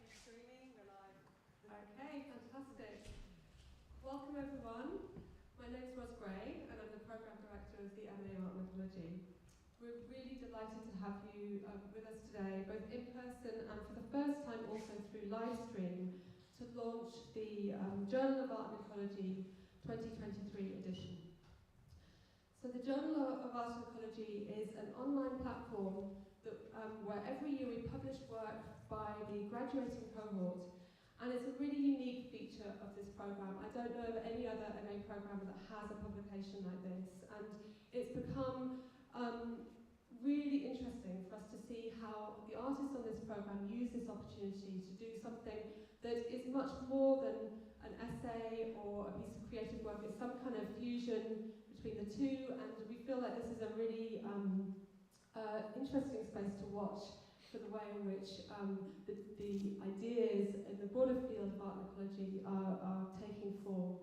Streaming, we're live. Okay, fantastic. Welcome everyone. My name is Ros Gray and I'm the Programme Director of the MA Art Ecology. We're really delighted to have you with us today, both in person and for the first time also through live stream, to launch the Journal of Art Ecology 2023 edition. So the Journal of Art Ecology is an online platform that, where every year we publish work by the graduating cohort, and it's a really unique feature of this programme. I don't know of any other MA programme that has a publication like this, and it's become really interesting for us to see how the artists on this programme use this opportunity to do something that is much more than an essay or a piece of creative work. It's some kind of fusion between the two, and we feel like this is a really interesting space to watch for the way in which the ideas in the broader field of art ecology are taking form.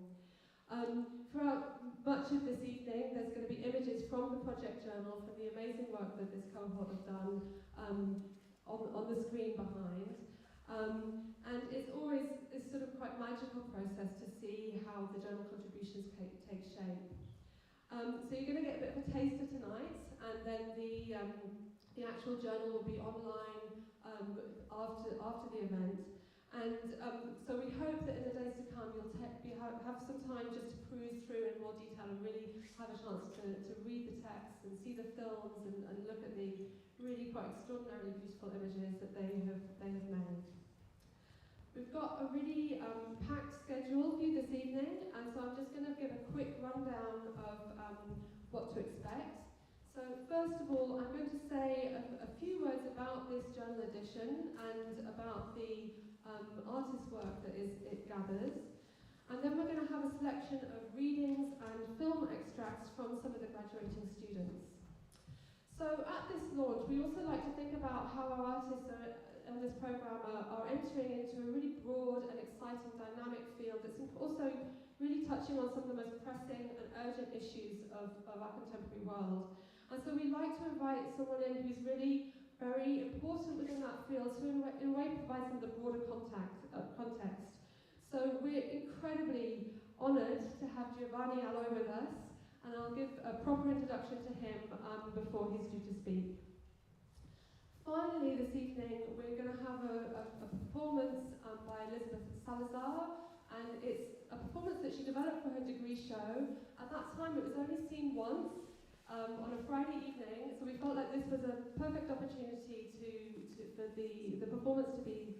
Throughout much of this evening, there's going to be images from the project journal, from the amazing work that this cohort have done on the screen behind. And it's always this sort of quite magical process to see how the journal contributions take shape. So you're going to get a bit of a taster tonight, and then the actual journal will be online after the event. And so we hope that in the days to come you'll have some time just to peruse through in more detail and really have a chance to read the text and see the films and look at the really quite extraordinarily beautiful images that they have made. We've got a really packed schedule for you this evening, and so I'm just going to give a quick rundown of what to expect. So first of all, I'm going to say a few words about this journal edition and about the artist's work that it gathers. And then we're going to have a selection of readings and film extracts from some of the graduating students. So at this launch, we also like to think about how our artists on this programme are entering into a really broad and exciting dynamic field that's also really touching on some of the most pressing and urgent issues of our contemporary world. And so we like to invite someone in who's really very important within that field to in a way provide some of the broader context. So we're incredibly honoured to have Giovanni Allo with us, and I'll give a proper introduction to him before he's due to speak. Finally, this evening, we're going to have a performance by Elizabeth Salazar, and it's a performance that she developed for her degree show. At that time, it was only seen once on a Friday evening, so we felt like this was a perfect opportunity for the performance to be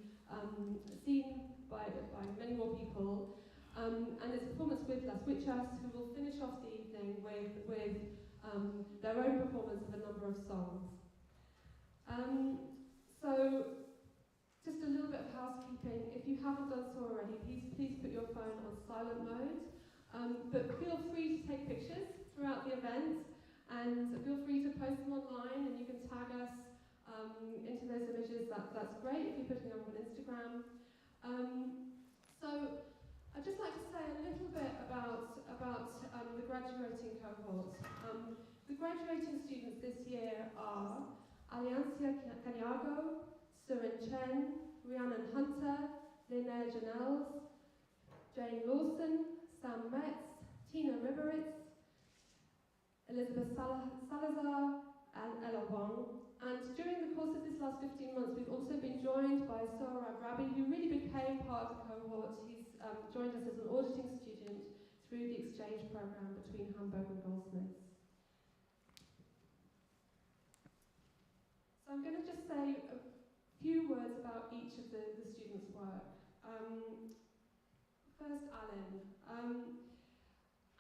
seen by many more people. And it's a performance with Las Wichas, who will finish off the evening with their own performance of a number of songs. So, just a little bit of housekeeping. If you haven't done so already, please put your phone on silent mode. But feel free to take pictures throughout the event, and feel free to post them online, and you can tag us into those images. That's great if you're putting them on Instagram. So I'd just like to say a little bit about the graduating cohort. The graduating students this year are Aliancia Caniago, Surin Chen, Rhiannon Hunter, Linnea Janelles, Jane Lawson, Sam Metz, Tina Riveritz, Elizabeth Salazar, and Ella Wong. And during the course of this last 15 months, we've also been joined by Sohrab Rabi, who really became part of the cohort. He's joined us as an auditing student through the exchange programme between Hamburg and Goldsmiths. So I'm going to just say a few words about each of the students' work. First, Alan.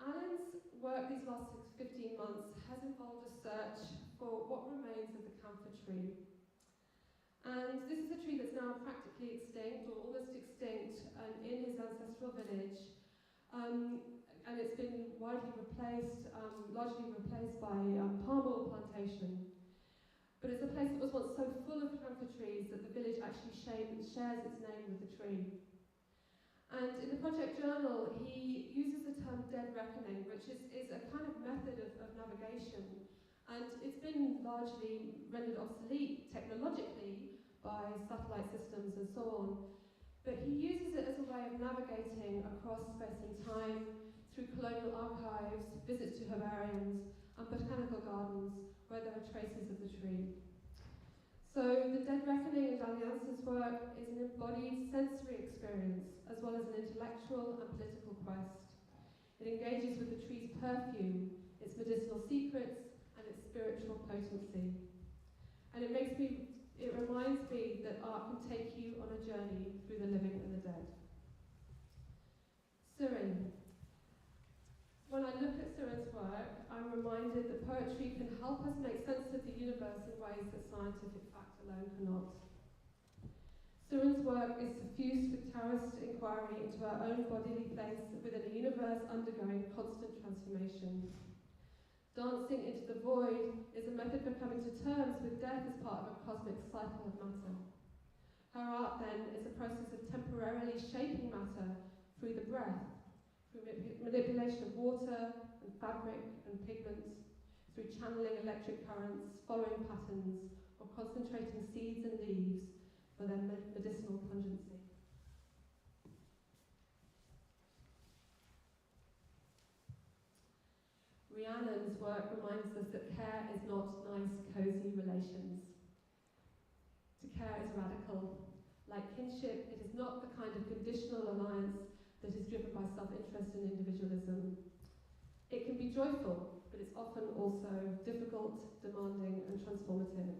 Alan's work these last 15 months has involved a search for what remains of the camphor tree. And this is a tree that's now practically extinct, or almost extinct, in his ancestral village. And it's been widely replaced, largely replaced by palm oil plantation. But it's a place that was once so full of camphor trees that the village actually shares its name with the tree. And in the project journal, he uses the term dead reckoning, which is a kind of method of navigation. And it's been largely rendered obsolete technologically by satellite systems and so on. But he uses it as a way of navigating across space and time through colonial archives, visits to herbariums, and botanical gardens where there are traces of the tree. So the Dead Reckoning and Alliance's work is an embodied sensory experience as well as an intellectual and political quest. It engages with the tree's perfume, its medicinal secrets, and its spiritual potency. And it reminds me that art can take you on a journey through the living and the dead. Surin. When I look at Surin's work, I'm reminded that poetry can help us make sense of the universe in ways that scientific fact alone cannot. Surin's work is suffused with Taoist inquiry into our own bodily place within a universe undergoing constant transformation. Dancing into the void is a method for coming to terms with death as part of a cosmic cycle of matter. Her art, then, is a process of temporarily shaping matter through the breath, through manipulation of water and fabric and pigments, through channeling electric currents, following patterns, or concentrating seeds and leaves for their medicinal pungency. Rhiannon's work reminds us that care is not nice, cosy relations. To care is radical. Like kinship, it is not the kind of conditional alliance that is driven by self-interest and individualism. It can be joyful, but it's often also difficult, demanding, and transformative.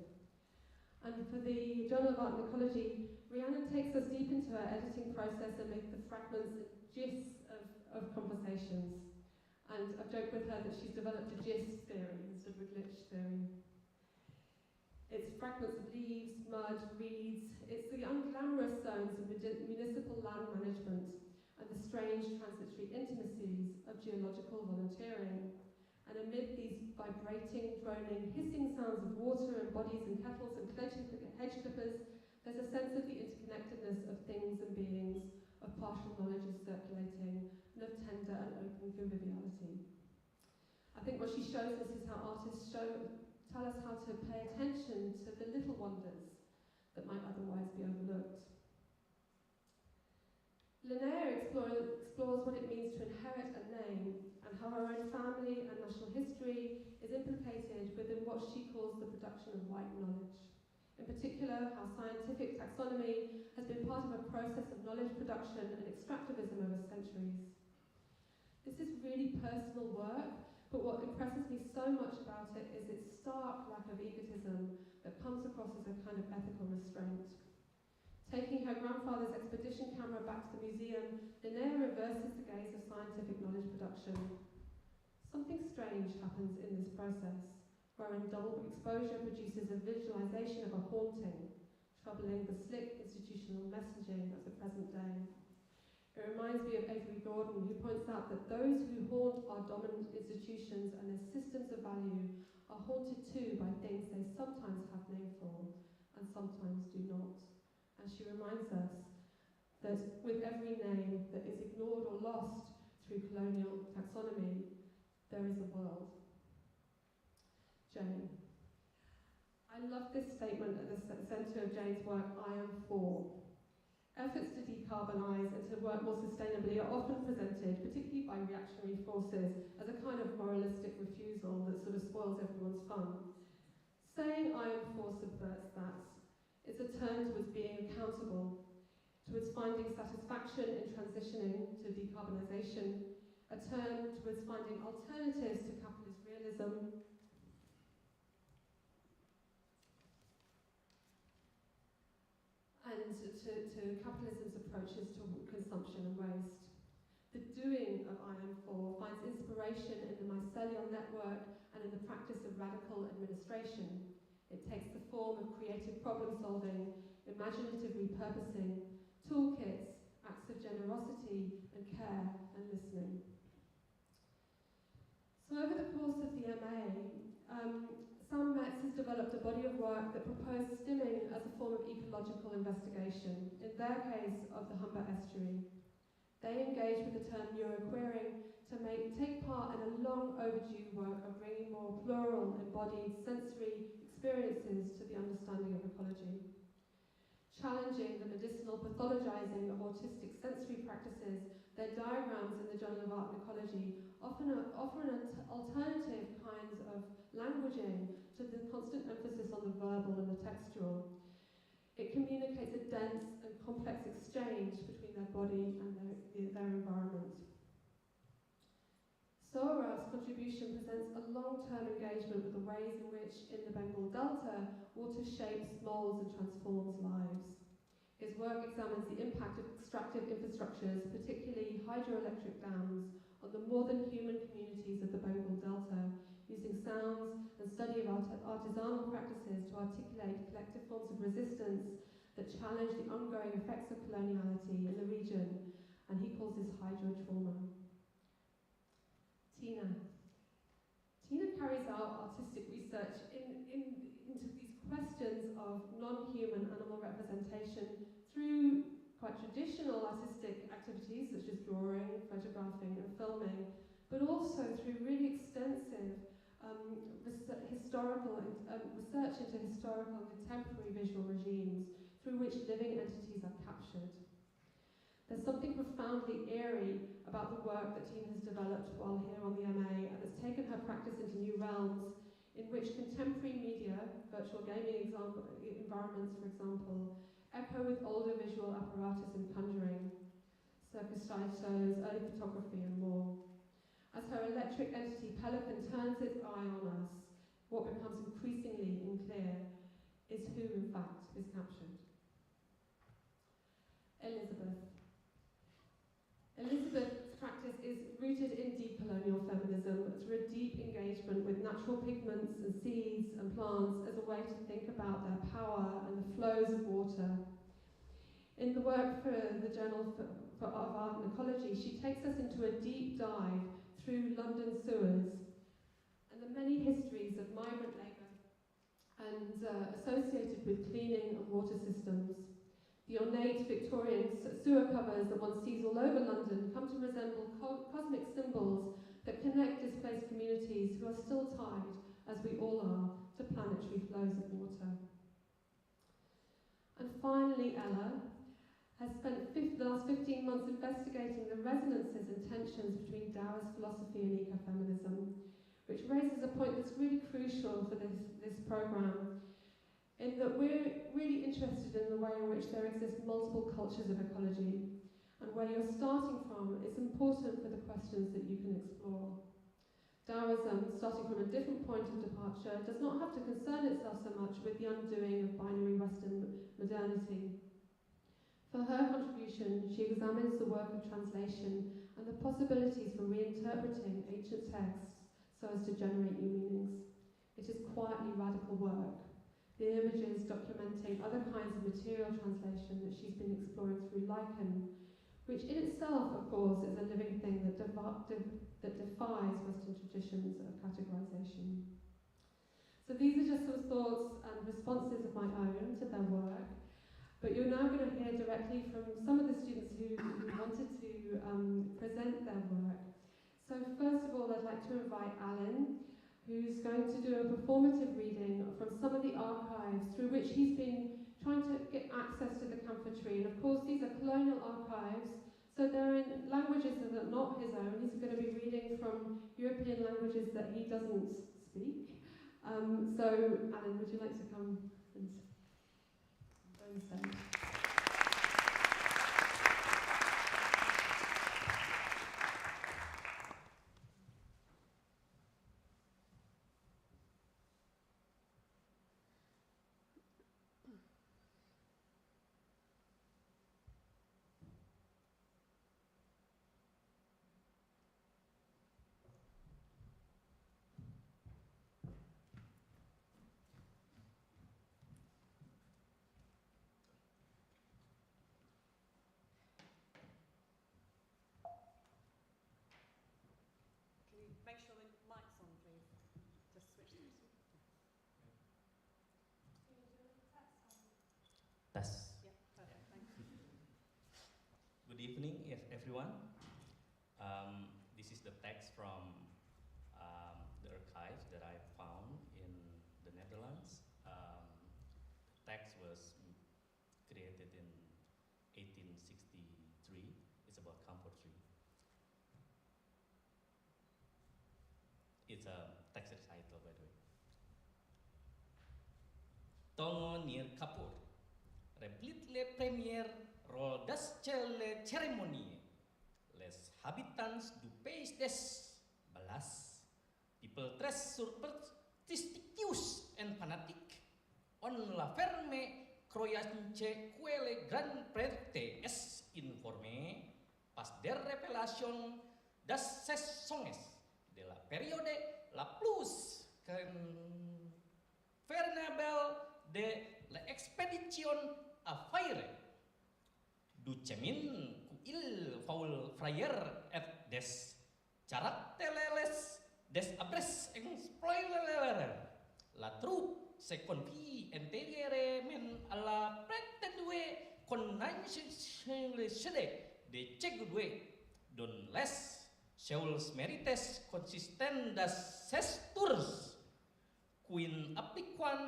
And for the Journal of Art Ecology, Rhiannon takes us deep into her editing process and makes the fragments and gists of conversations. And I've joked with her that she's developed a gist theory instead of a glitch theory. It's fragments of leaves, mud, reeds. It's the unglamorous zones of municipal land management and the strange transitory intimacies of geological volunteering. And amid these vibrating, droning, hissing sounds of water and bodies and kettles and hedge clippers, there's a sense of the interconnectedness of things and beings, of partial knowledge is circulating, and of tender and open conviviality. I think what she shows us is how artists tell us how to pay attention to the little wonders that might otherwise be overlooked. Linnea explores what it means to inherit a name and how her own family and national history is implicated within what she calls the production of white knowledge. In particular, how scientific taxonomy has been part of a process of knowledge production and extractivism over centuries. This is really personal work, but what impresses me so much about it is its stark lack of egotism that comes across as a kind of ethical restraint. Taking her grandfather's expedition camera back to the museum, Linnea reverses the gaze of scientific knowledge production. Something strange happens in this process, wherein double exposure produces a visualization of a haunting, troubling the slick institutional messaging of the present day. It reminds me of Avery Gordon, who points out that those who haunt our dominant institutions and their systems of value are haunted too by things they sometimes have name for and sometimes do not. And she reminds us that with every name that is ignored or lost through colonial taxonomy, there is a world. Jane. I love this statement at the centre of Jane's work, I am for. Efforts to decarbonise and to work more sustainably are often presented, particularly by reactionary forces, as a kind of moralistic refusal that sort of spoils everyone's fun. Saying I am for subverts that. It's a turn towards being accountable, towards finding satisfaction in transitioning to decarbonisation, a turn towards finding alternatives to capitalist realism, and to capitalism's approaches to consumption and waste. The doing of I Am For finds inspiration in the mycelial network and in the practice of radical administration. It takes the form of creative problem solving, imaginative repurposing, toolkits, acts of generosity and care and listening. So over the course of the MA, Sam Metz has developed a body of work that proposed stimming as a form of ecological investigation, in their case of the Humber Estuary. They engage with the term neuroqueering to take part in a long overdue work of bringing more plural, embodied, sensory experiences to the understanding of ecology. challenging the medicinal pathologizing of autistic sensory practices, their diagrams in the Journal of Art Ecology offer an alternative kinds of languaging to the constant emphasis on the verbal and the textual. It communicates a dense and complex exchange between their body and their environment. Sohra's contribution presents a long-term engagement with the ways in which, in the Bengal Delta, water shapes, molds and transforms lives. His work examines the impact of extractive infrastructures, particularly hydroelectric dams, on the more than human communities of the Bengal Delta, using sounds and study of artisanal practices to articulate collective forms of resistance that challenge the ongoing effects of coloniality in the region, and he calls this hydrotrauma. Tina carries out artistic research into these questions of non-human animal representation through quite traditional artistic activities such as drawing, photographing and filming, but also through really extensive historical research into historical and contemporary visual regimes through which living entities are captured. There's something profoundly eerie about the work that Tina has developed while here on the MA and has taken her practice into new realms in which contemporary media, virtual gaming environments for example, echo with older visual apparatus and conjuring, circus sideshows, early photography and more. As her electric entity Pelican turns its eye on us, what becomes increasingly unclear is who in fact is captured. Elizabeth's practice is rooted in deep colonial feminism through a deep engagement with natural pigments and seeds and plants as a way to think about their power and the flows of water. In the work for the Journal of Art Ecology, she takes us into a deep dive through London sewers and the many histories of migrant labour and associated with cleaning of water systems. The ornate Victorian sewer covers that one sees all over London come to resemble cosmic symbols that connect displaced communities who are still tied, as we all are, to planetary flows of water. And finally, Ella has spent the last 15 months investigating the resonances and tensions between Taoist philosophy and ecofeminism, which raises a point that's really crucial for this programme, in that we're really interested in the way in which there exist multiple cultures of ecology, and where you're starting from is important for the questions that you can explore. Taoism, starting from a different point of departure, does not have to concern itself so much with the undoing of binary Western modernity. For her contribution, she examines the work of translation and the possibilities for reinterpreting ancient texts so as to generate new meanings. It is quietly radical work. The images documenting other kinds of material translation that she's been exploring through lichen, which in itself, of course, is a living thing that defies Western traditions of categorization. So these are just some thoughts and responses of my own to their work, but you're now going to hear directly from some of the students who wanted to present their work. So first of all, I'd like to invite Alan, who's going to do a performative reading from some of the archives through which he's been trying to get access to the camphor tree. And of course, these are colonial archives, so they're in languages that are not his own. He's going to be reading from European languages that he doesn't speak. So, Alan, would you like to come and join the stage? Make sure the mic's on, please. Just switch those. Test. Yeah, perfect. Thank you. Good evening, everyone. This is the text from the archive that I found in the Netherlands. The text was created 1863. It's about camphor tree. It's a text recital, by the way. Tongo near kapur, replit le premier rol das cele ceremonie. Les habitants du pays des balas, people très superstitious and fanatic, on la ferme croyance quelle grand prêtre es informé pas der révélation das saisons de la période la plus convenable de l'expédition à faire du chemin ku il faul fryer et des caractères des abres explorer la troupe se confie entièrement à la prétendue connaissance de Chegudwe don les seuls mérites consistents de ses tours quin appliquant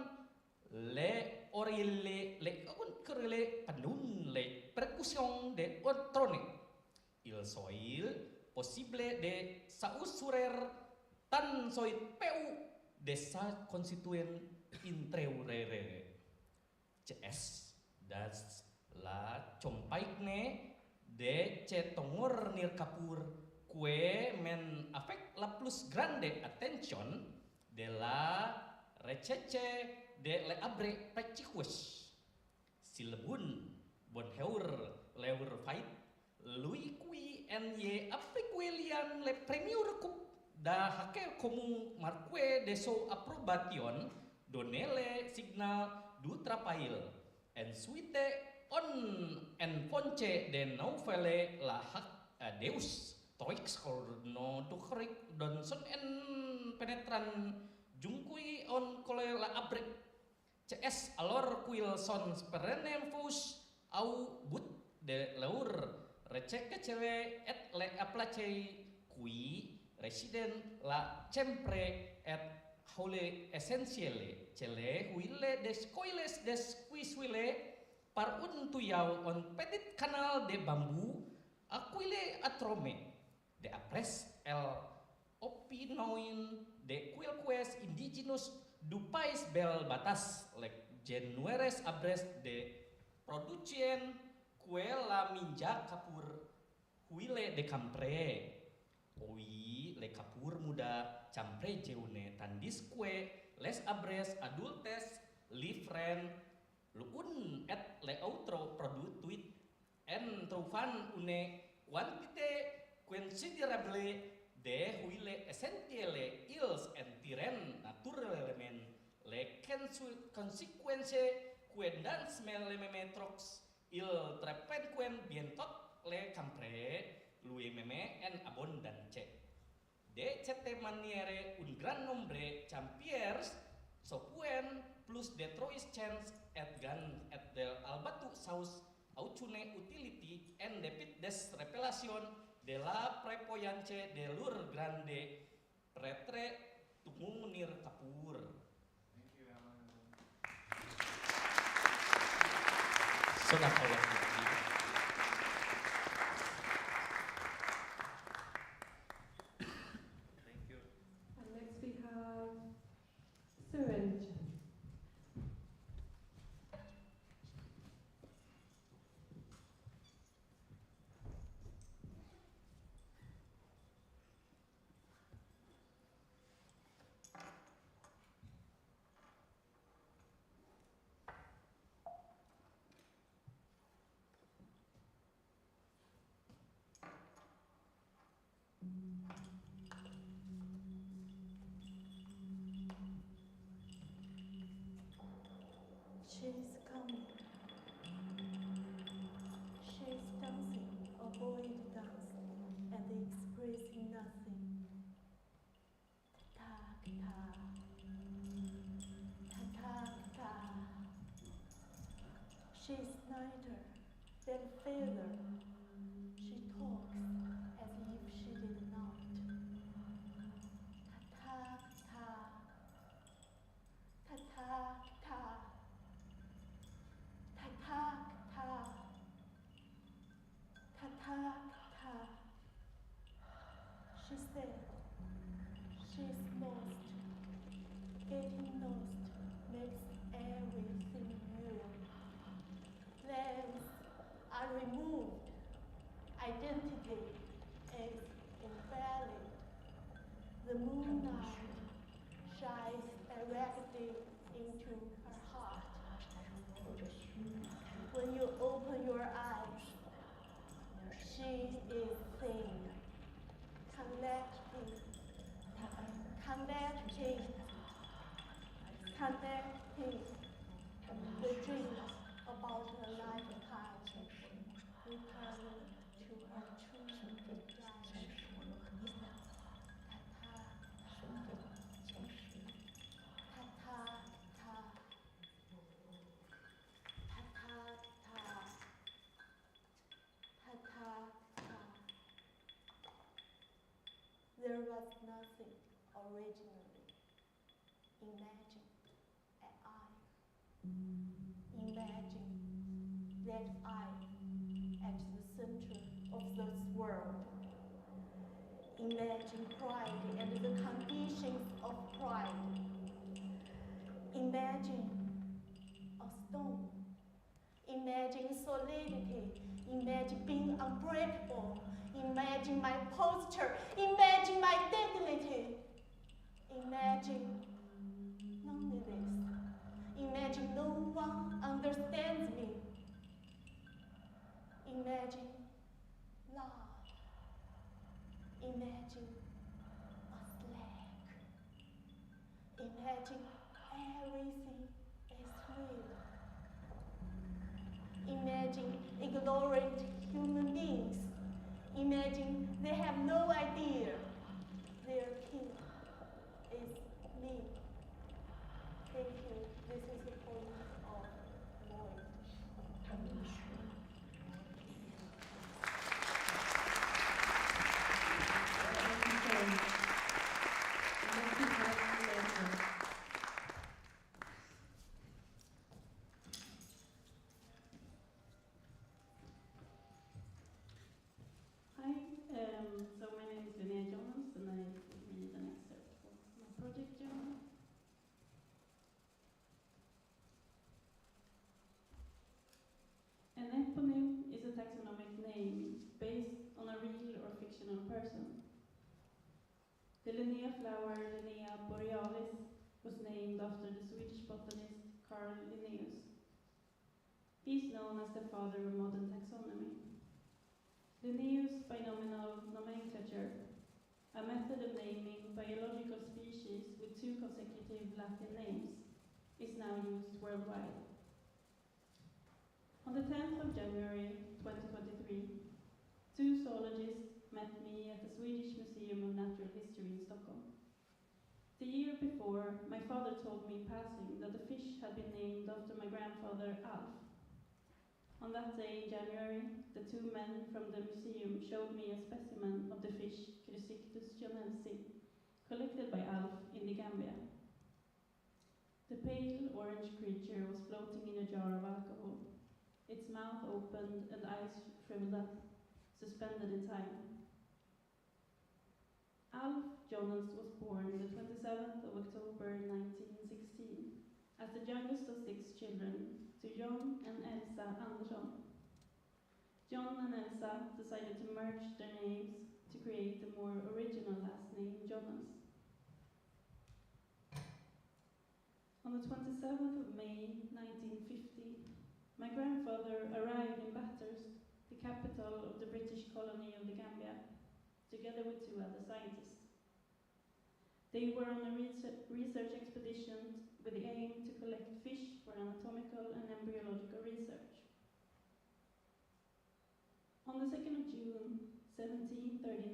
le orile le panun le percussion de otrone il soit possible de s'assurer tan soit peu de sa constituent intreurer CS das la chompaikne de cetongor nir kapur que men affect la plus grande attention de la recherche de le abre practicus silebun bon heur leur fight lui qui en ye appliquelian le premier coup da hake comum marque de so approbation donele signal du trapail en suite on en ponce de novele la hak deus toix no tukrik don son en penetran jungkui on kole la abre CS alor quil son perenempus au but de leur receke cele et le aplace qui resident la sempre et haule essentielle cele huile des coiles des quisuile par un tuyau on petit canal de bambu aquile atrome de apres el opinoin de quilques indigenous du pais bel batas le genueres abres de producien que la minja kapur huile de campre oi le kapur muda campre jeune tandis que les abres adultes livren luun et le outro produit en troufan une quantité considerable de huile essentielle ils en tiren naturellement le consequences que dans le metrox il trepenquen bientot le campre lui meme en abondance de cette manière un grand nombre champiers sopuen plus de trois chance et gan et del albatu saus aucune utility en depit des revelation de la prepoyance de lur grande pretre tumung nir kapur. Thank you, Alan. Sudah kolektif. Thank you. And next we have syringe. She's coming. She's dancing, avoid dance, and expressing nothing. Ta ta ta ta ta. She's neither than feather. She talks as if she did not. Ta ta ta ta ta. Ta ta ta. moonlight shines directly into her heart. When you open your eyes, she is seeing, connecting, the dreams about a lifetime, returning to her true life. There was nothing originally imagined at I. Imagine that I at the center of this world. Imagine pride and the conditions of pride. Imagine a stone. Imagine solidity. Imagine being unbreakable. Imagine my posture. Imagine my dignity. Imagine loneliness. Imagine no one understands me. Imagine love. Imagine a slack. Imagine everything is real. Imagine ignorant human beings. Imagine they have no idea their king is me. Thank you. This is the point of Lloyd. Hi, so my name is Linnea Jonas and I read an excerpt from my project journal. An eponym is a taxonomic name based on a real or fictional person. The Linnea flower Linnea borealis was named after the Swedish botanist Carl Linnaeus. He is known as the father of modern taxonomy. Linnaeus' binomial nomenclature, a method of naming biological species with two consecutive Latin names, is now used worldwide. On the 10th of January 2023, two zoologists met me at the Swedish Museum of Natural History in Stockholm. The year before, my father told me in passing that the fish had been named after my grandfather Alf. On that day in January, the two men from the museum showed me a specimen of the fish Chrysictus jonensi, collected by Alf in the Gambia. The pale orange creature was floating in a jar of alcohol, its mouth opened and eyes shriveled up, suspended in time. Alf Jonas was born the 27th of October 1916 as the youngest of 6 children to John and Elsa Andersson. John and Elsa decided to merge their names to create the more original last name Jonas. On the 27th of May 1950, my grandfather arrived in Bathurst, the capital of the British colony of the Gambia, together with 2 other scientists. They were on a research expedition with the aim to collect fish for anatomical and embryological research. On the 2nd of June 1739,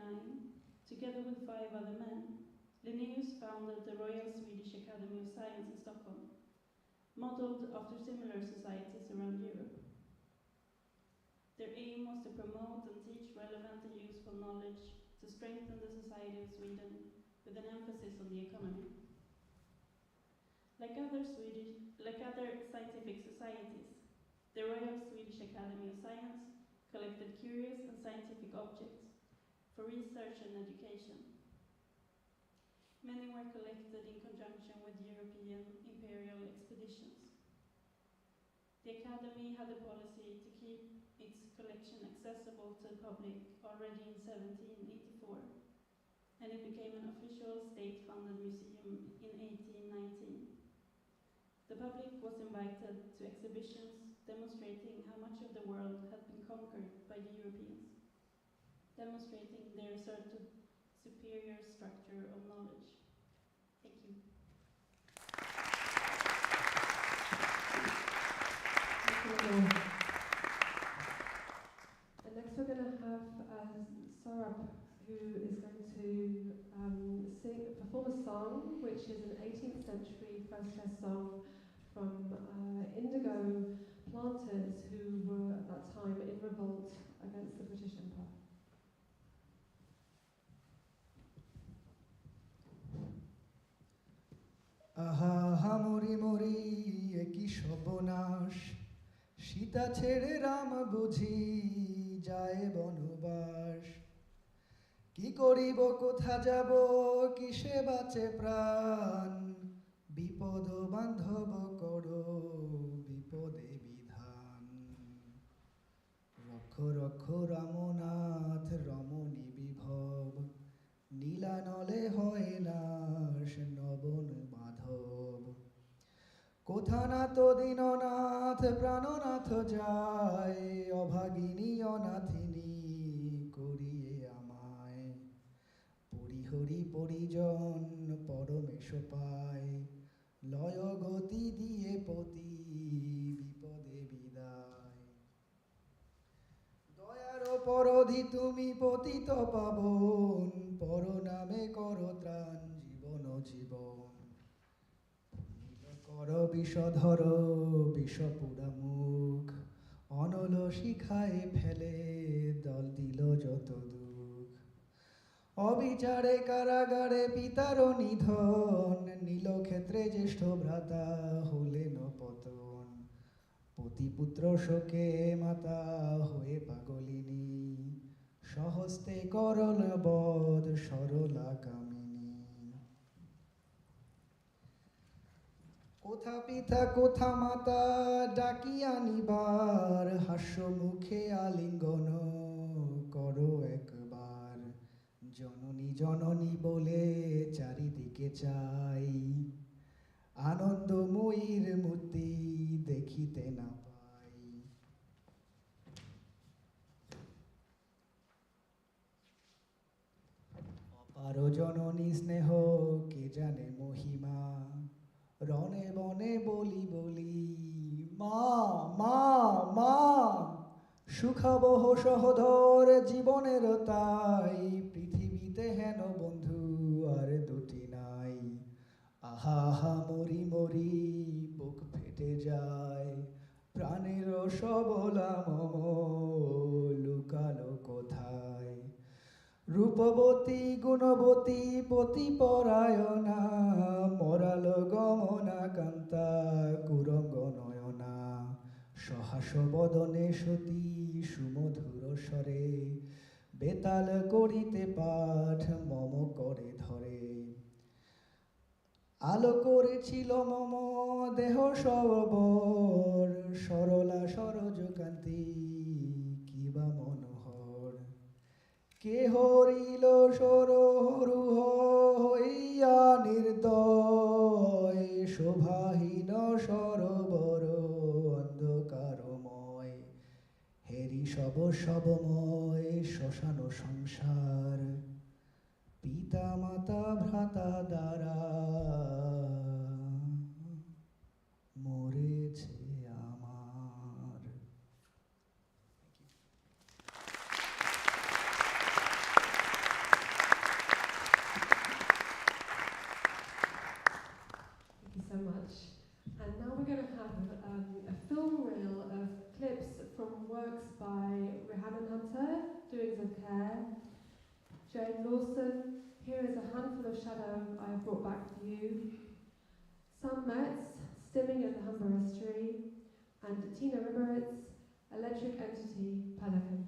together with 5 other men, Linnaeus founded the Royal Swedish Academy of Science in Stockholm, modelled after similar societies around Europe. Their aim was to promote and teach relevant and useful knowledge to strengthen the society of Sweden with an emphasis on the economy. Like other scientific societies, the Royal Swedish Academy of Science collected curious and scientific objects for research and education. Many were collected in conjunction with European imperial expeditions. The Academy had a policy to keep its collection accessible to the public already in 1784, and it became an official state-funded museum in 1819. The public was invited to exhibitions demonstrating how much of the world had been conquered by the Europeans, demonstrating their asserted superior structure of knowledge. Thank you. And next we're going to have Saurabh, who is going to perform a song, which is an 18th century protest song from indigo planters who were at that time in revolt against the British Empire. আহা হা মরি মরি একই সর্বনাশ, সীতা ছেড়ে রাম বুঝি যায় বনবাস। কি করিব কোথা যাব কিসে বাঁচে প্রাণ, বিপদ বান্ধব করো বিপদে বিধান। রক্ষ রক্ষ রামনাথ রমণী বিভব, নীলানলে হয় নাশ নবন মাধব। কোথা নাথ দীননাথ প্রাণনাথ যায়, অভাগিনী অনাথিনী করিয়ে আমায়। পরিহরি পরিজন পরমেশ পায়, লয় গতি দিয়ে পতি বিপদে বিদায়। দয়ার পরধি তুমি পতিত পাবন, পর নামে কর ত্রাণ জীবন জীবন। কর বিষধর বিষপুরা মুখ, অনল শিখায় ফেলে দল দিল যত দুঃখ। অবিচারে কারাগারে পিতার নিধন, নীলক্ষেত্রে জ্যেষ্ঠ ভ্রাতা হলেন পতন। পতিপুত্র শোকে মাতা হয়ে পাগলিনী, সহস্তে করল বধ সরলা কামিনী। কোথা পিতা কোথা মাতা ডাকি আনিবার, হাস্য মুখে আলিঙ্গন করো একবার। জননী জননী বলে চারিদিকে চাই, আনন্দময়ীর মূর্তি দেখিতে না পাই। অপার জননী স্নেহ কে জানে মহিমা, রণে বনে বলি বলি মা মা মা। সুখাবহ সহধর জীবনের তাই, পৃথিবীতে হেন বন্ধু আর দুটি নাই। আহা হা মরি মরি বুক ফেটে যায়, প্রাণের সবলা মম লুকালো কোথায়। রূপবতী গুণবতী পতিপরায়ণা, মরাল গমনা কান্তা কুরঙ্গ নয়না। সহাস বদনে সতী সুমধুর স্বরে, বেতাল করিতে পাঠ মম করে ধরে। আলো করেছিল মম দেহ সবর, সরলা সরজ কান্তি কিবা মনোহর। কে হরিল সরহরুহ হইয়া নির্দয়, শোভাহীন সরোবর অন্ধকারময়। হেরি সব সবময় শ্মশান সংসার, পিতা মাতা ভ্রাতা দ্বারা মরেছে আমার। Thank you so much. And now we're going to have a film reel of clips from works by Rhiannon Hunter, Doings of Care, Jane Lawson. Here is a handful of shadow I have brought back for you. Sam Metz, Stimming of the Humber Estuary, and Tina Riberitz, Electric Entity, Pelican.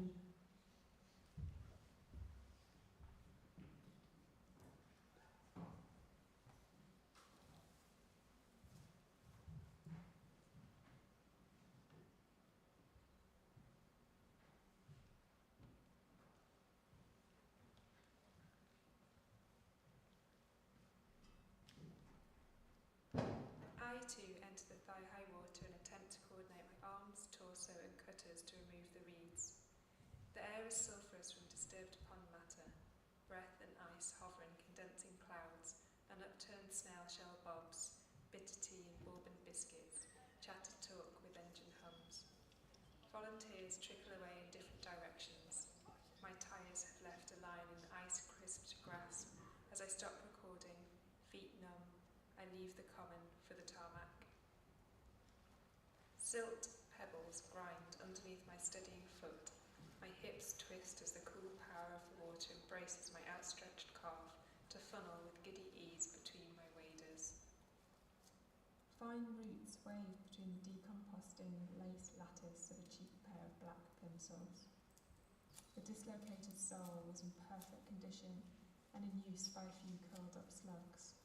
too enter the thigh-high water and attempt to coordinate my arms, torso and cutters to remove the reeds. The air is sulphurous from disturbed pond matter, breath and ice hover in condensing clouds, and upturned snail shell bobs, bitter tea and bourbon biscuits, chatter talk with engine hums. Volunteers trickle away in different directions. My tyres have left a line in ice-crisped grasp. As I stop recording, feet numb, I leave the common for the tarmac. Silt pebbles grind underneath my steadying foot. My hips twist as the cool power of the water embraces my outstretched calf to funnel with giddy ease between my waders. Fine roots wave between the decomposting lace lattice of a cheap pair of black plimsolls. The dislocated sole was in perfect condition and in use by a few curled up slugs.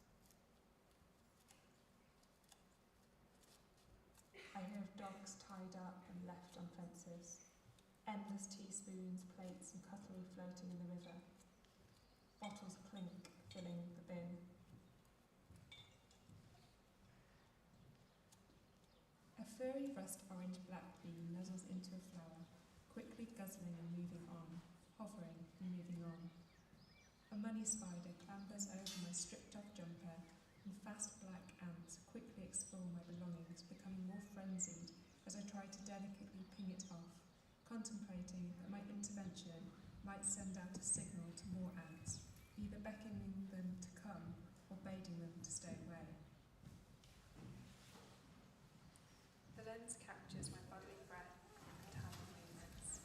I hear of dogs tied up and left on fences, endless teaspoons, plates and cutlery floating in the river, bottles clink filling the bin. A furry rust-orange black bee nuzzles into a flower, quickly guzzling and moving on, hovering and moving on. A money spider clambers over my stripped-off jumper, and fast black ants quickly explore my belongings, becoming more frenzied as I try to delicately ping it off, contemplating that my intervention might send out a signal to more ants, either beckoning them to come or baiting them to stay away. The lens captures my bodily breath and hand movements.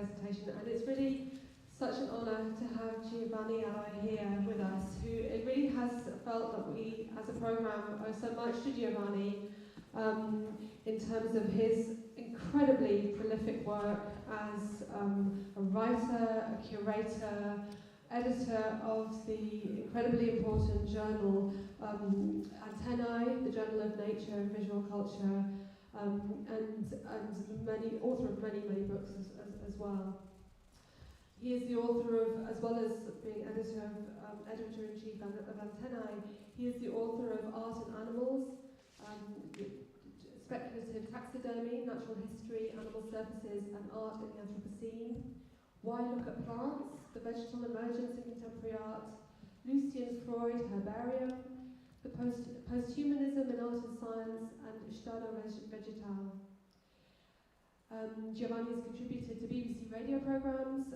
presentation, and it's really such an honour to have Giovanni Aloi here with us, who it really has felt that we, as a programme, owe so much to Giovanni in terms of his incredibly prolific work as a writer, a curator, editor of the incredibly important journal Antennae, the Journal of Nature and Visual Culture, and author of many books as well. He is the author of, as well as being editor-in-chief of Antennae, he is the author of Art and Animals, Speculative Taxidermy, Natural History, Animal Surfaces and Art in the Anthropocene, Why Look at Plants, The Vegetal Emergence in Contemporary Art, Lucian Freud, Herbarium, the Posthumanism in Art and Science, and Estado Vegetal. Giovanni has contributed to BBC radio programmes,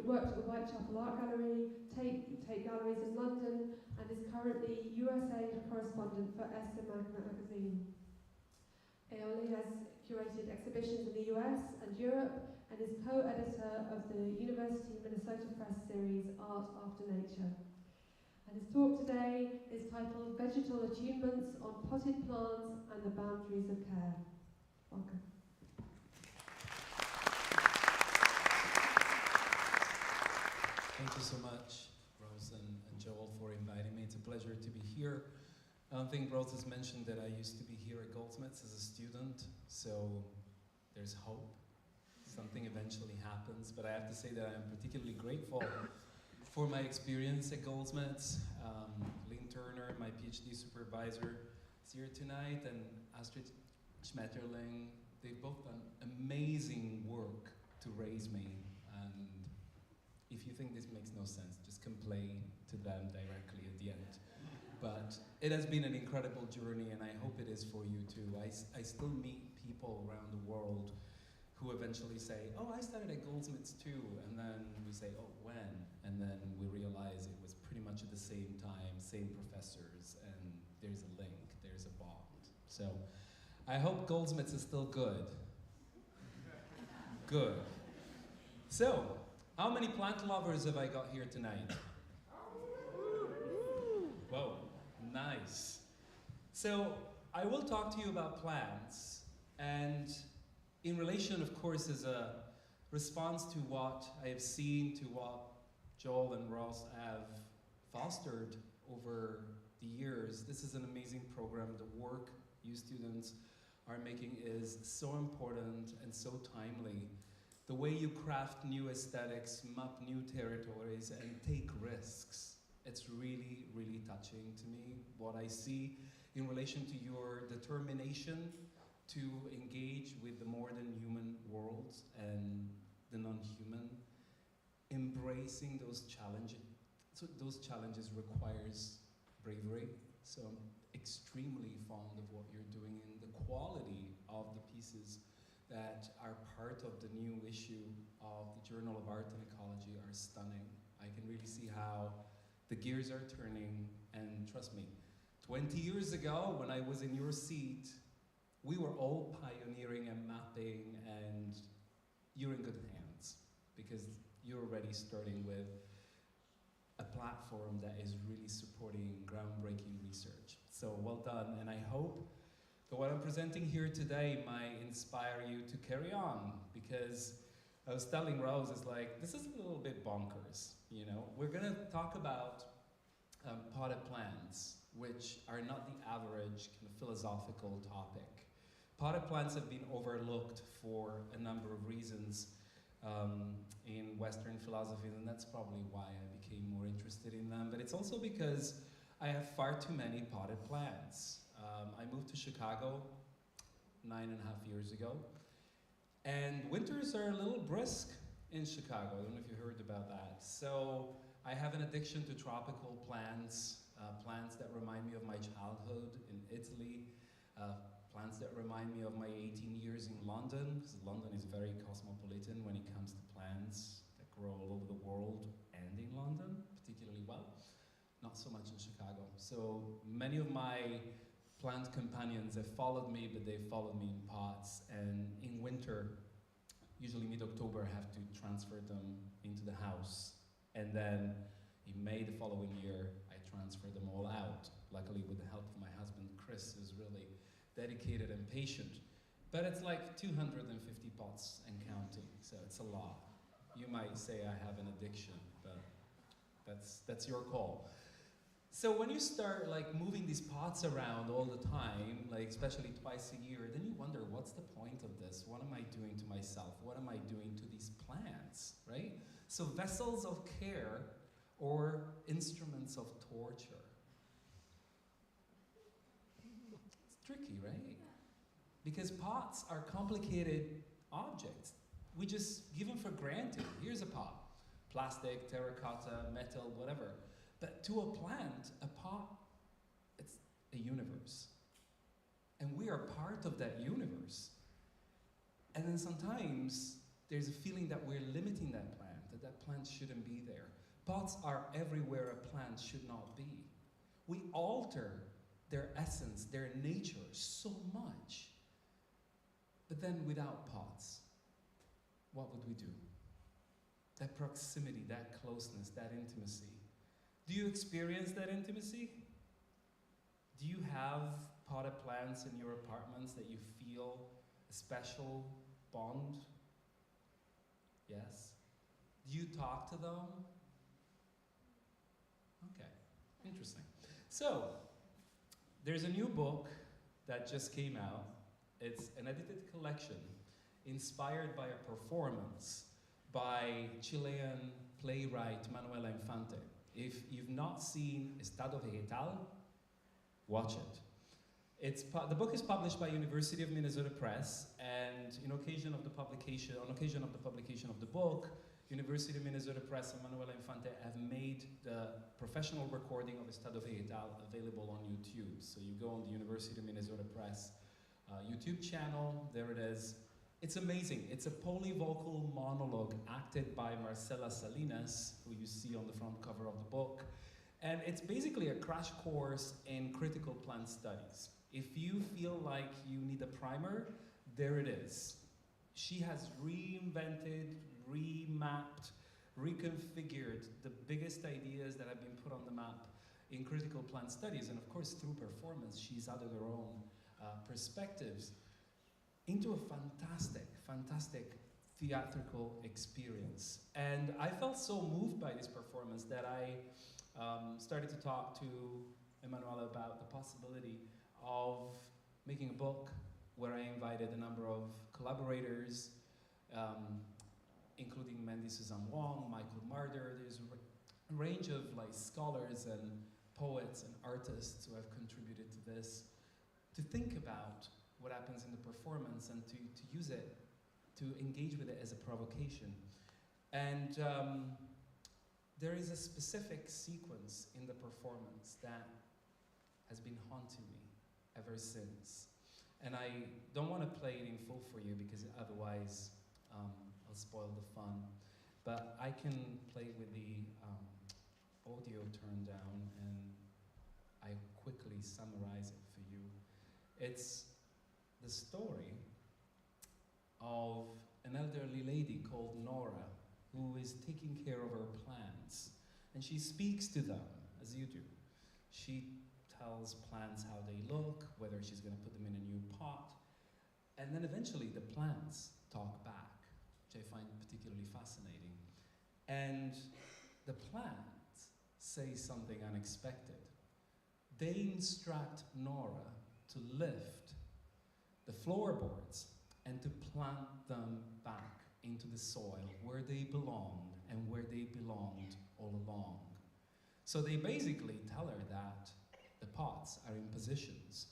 worked at the Whitechapel Art Gallery, Tate Galleries in London, and is currently USA correspondent for Esse magazine. Eoli has curated exhibitions in the US and Europe, and is co-editor of the University of Minnesota Press series Art After Nature. And his talk today is titled Vegetal Attunements on Potted Plants and the Boundaries of Care. Welcome. Thank you so much, Rose and Joel, for inviting me. It's a pleasure to be here. I think Rose has mentioned that I used to be here at Goldsmiths as a student, so there's hope. Something eventually happens, but I have to say that I'm particularly grateful for my experience at Goldsmiths. Lynn Turner, my PhD supervisor, is here tonight, and Astrid Schmetterling. They've both done amazing work to raise me, and if you think this makes no sense, just complain to them directly at the end. But it has been an incredible journey, and I hope it is for you too. I still meet people around the world who eventually say, oh, I started at Goldsmiths too, and then we say, oh, when? And then we realize it was pretty much at the same time, same professors, and there's a link, there's a bond. So I hope Goldsmiths is still good. Good. So, how many plant lovers have I got here tonight? Whoa, nice. So, I will talk to you about plants, and in relation, of course, as a response to what I have seen, to what Joel and Ross have fostered over the years. This is an amazing program. The work you students are making is so important and so timely. The way you craft new aesthetics, map new territories, and take risks, it's really, really touching to me. What I see in relation to your determination to engage with the more than human world and the non-human, embracing those challenges. So those challenges requires bravery. So I'm extremely fond of what you're doing, and the quality of the pieces that are part of the new issue of the Journal of Art and Ecology are stunning. I can really see how the gears are turning, and trust me, 20 years ago when I was in your seat, we were all pioneering and mapping, and you're in good hands because you're already starting with a platform that is really supporting groundbreaking research. So well done, and I hope that what I'm presenting here today might inspire you to carry on, because I was telling Rose, it's like, this is a little bit bonkers, you know? We're gonna talk about potted plants, which are not the average kind of philosophical topic. Potted plants have been overlooked for a number of reasons in Western philosophy, and that's probably why I became more interested in them. But it's also because I have far too many potted plants. I moved to Chicago 9.5 years ago, and winters are a little brisk in Chicago. I don't know if you heard about that. So I have an addiction to tropical plants, plants that remind me of my childhood in Italy, plants that remind me of my 18 years in London, because London is very cosmopolitan when it comes to plants that grow all over the world, and in London, particularly well. Not so much in Chicago. So many of my plant companions have followed me, but they've followed me in pots. And in winter, usually mid-October, I have to transfer them into the house. And then in May the following year, I transfer them all out. Luckily, with the help of my husband, Chris, who's really dedicated and patient. But it's like 250 pots and counting, so it's a lot. You might say I have an addiction, but that's your call. So when you start like moving these pots around all the time, like especially twice a year, then you wonder, what's the point of this? What am I doing to myself? What am I doing to these plants, right? So vessels of care or instruments of torture. It's tricky, right? Because pots are complicated objects. We just give them for granted. Here's a pot. Plastic, terracotta, metal, whatever. But to a plant, a pot, it's a universe. And we are part of that universe. And then sometimes there's a feeling that we're limiting that plant, that that plant shouldn't be there. Pots are everywhere a plant should not be. We alter their essence, their nature so much. But then without pots, what would we do? That proximity, that closeness, that intimacy. Do you experience that intimacy? Do you have potted plants in your apartments that you feel a special bond? Yes? Do you talk to them? Okay, interesting. So, there's a new book that just came out. It's an edited collection inspired by a performance by Chilean playwright Manuela Infante. If you've not seen Estado Vegetal, watch it. The book is published by University of Minnesota Press, and on occasion of the publication of the book, University of Minnesota Press and Manuela Infante have made the professional recording of Estado Vegetal available on YouTube. So you go on the University of Minnesota Press YouTube channel, there it is. It's amazing. It's a polyvocal monologue acted by Marcela Salinas, who you see on the front cover of the book. And it's basically a crash course in critical plant studies. If you feel like you need a primer, there it is. She has reinvented, remapped, reconfigured the biggest ideas that have been put on the map in critical plant studies. And of course, through performance, she's added her own perspectives into a fantastic, fantastic theatrical experience. And I felt so moved by this performance that I started to talk to Emanuela about the possibility of making a book where I invited a number of collaborators, including Mandy Suzanne Wong, Michael Marder. There's a range of like scholars and poets and artists who have contributed to this, to think about what happens in the performance and to use it, to engage with it as a provocation. And there is a specific sequence in the performance that has been haunting me ever since. And I don't want to play it in full for you because otherwise I'll spoil the fun. But I can play with the audio turned down and I quickly summarize it for you. It's the story of an elderly lady called Nora who is taking care of her plants. And she speaks to them, as you do. She tells plants how they look, whether she's going to put them in a new pot. And then eventually the plants talk back, which I find particularly fascinating. And the plants say something unexpected. They instruct Nora to lift the floorboards and to plant them back into the soil where they belonged and where they belonged all along. So they basically tell her that the pots are in positions,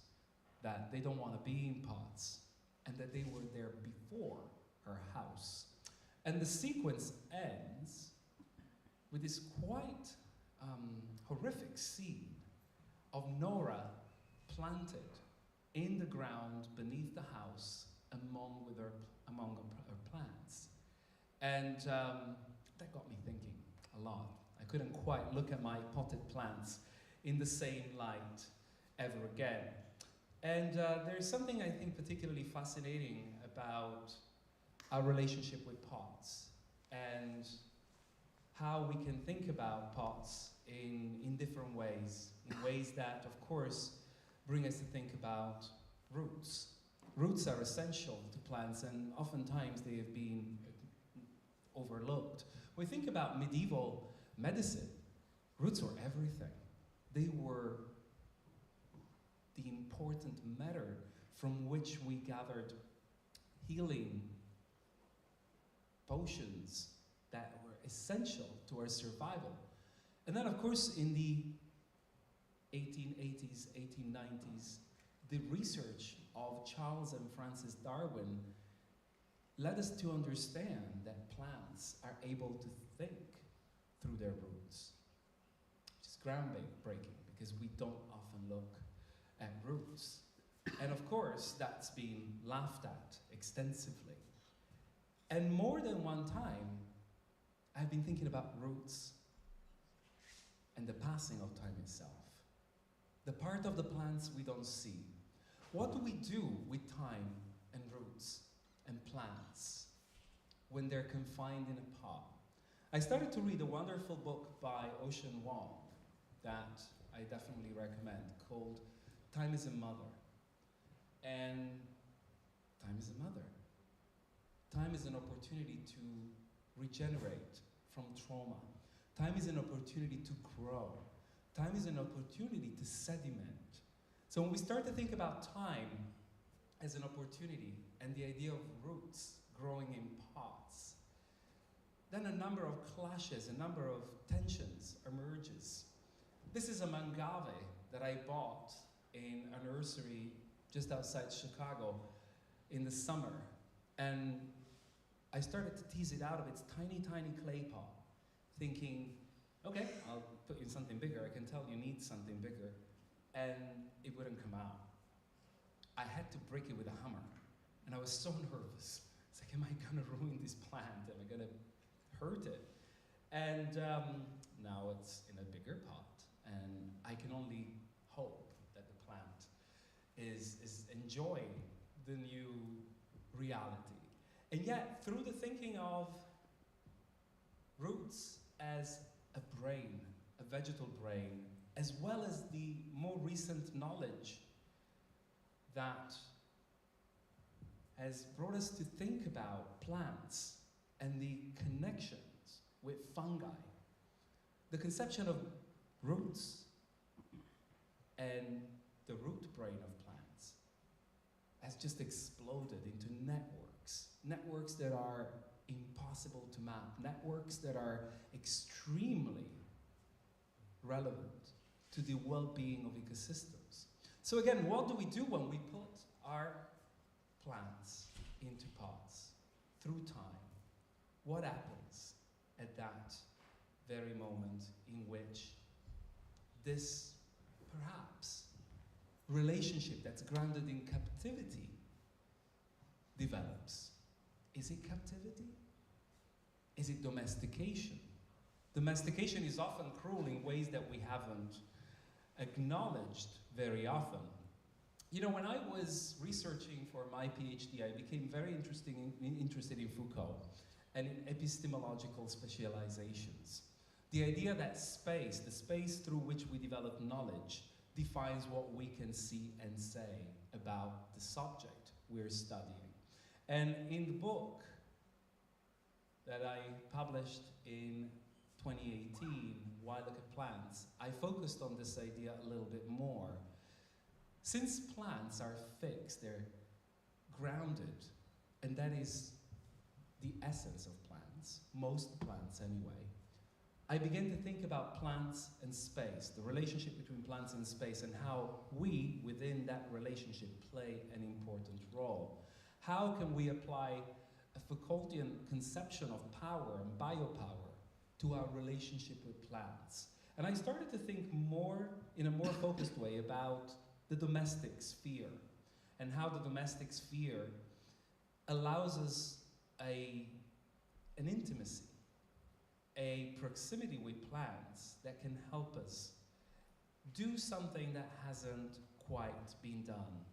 that they don't want to be in pots, and that they were there before her house. And the sequence ends with this quite horrific scene of Nora planted in the ground beneath the house among her plants. And that got me thinking a lot. I couldn't quite look at my potted plants in the same light ever again. And there's something I think particularly fascinating about our relationship with pots and how we can think about pots in different ways, in ways that, of course, bring us to think about roots. Roots are essential to plants, and oftentimes they have been overlooked. When we think about medieval medicine, roots were everything. They were the important matter from which we gathered healing potions that were essential to our survival. And then, of course, in the 1880s, 1890s, the research of Charles and Francis Darwin led us to understand that plants are able to think through their roots, which is groundbreaking because we don't often look at roots. And of course, that's been laughed at extensively. And more than one time, I've been thinking about roots and the passing of time itself. The part of the plants we don't see. What do we do with time and roots and plants when they're confined in a pot? I started to read a wonderful book by Ocean Wong that I definitely recommend, called Time is a Mother. And time is a mother. Time is an opportunity to regenerate from trauma. Time is an opportunity to grow. Time is an opportunity to sediment. So when we start to think about time as an opportunity and the idea of roots growing in pots, then a number of clashes, a number of tensions emerges. This is a mangave that I bought in a nursery just outside Chicago in the summer. And I started to tease it out of its tiny, tiny clay pot, thinking, okay, I'll put you in something bigger. I can tell you need something bigger. And it wouldn't come out. I had to break it with a hammer. And I was so nervous. It's like, am I gonna ruin this plant? Am I gonna hurt it? And now it's in a bigger pot. And I can only hope that the plant is enjoying the new reality. And yet, through the thinking of roots as a brain, a vegetal brain, as well as the more recent knowledge that has brought us to think about plants and the connections with fungi, the conception of roots and the root brain of plants has just exploded into networks that are impossible to map, networks that are extremely relevant to the well-being of ecosystems. So again, what do we do when we put our plants into pots through time? What happens at that very moment in which this, perhaps, relationship that's grounded in captivity develops? Is it captivity? Is it domestication? Domestication is often cruel in ways that we haven't acknowledged very often. You know, when I was researching for my PhD, I became very interested in Foucault and in epistemological specializations. The idea that space, the space through which we develop knowledge, defines what we can see and say about the subject we're studying. And in the book that I published in 2018, Why Look at Plants, I focused on this idea a little bit more. Since plants are fixed, they're grounded, and that is the essence of plants, most plants anyway, I began to think about plants and space, the relationship between plants and space, and how we, within that relationship, play an important role. How can we apply a Foucaultian conception of power and biopower to our relationship with plants? And I started to think more, in a more focused way, about the domestic sphere and how the domestic sphere allows us an intimacy, a proximity with plants that can help us do something that hasn't quite been done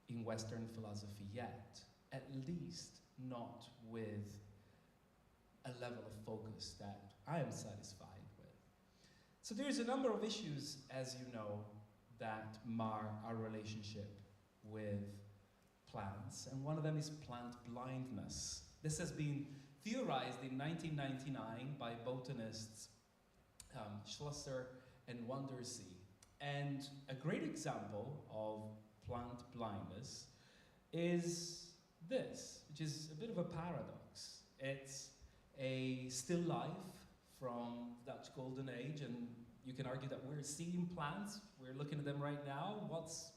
in Western philosophy yet, at least not with a level of focus that I am satisfied with. So there's a number of issues, as you know, that mar our relationship with plants, and one of them is plant blindness. This has been theorized in 1999 by botanists Schlosser and Wondersee. And a great example of plant blindness is this, which is a bit of a paradox. It's a still life from the Dutch Golden Age, and you can argue that we're seeing plants, we're looking at them right now. What's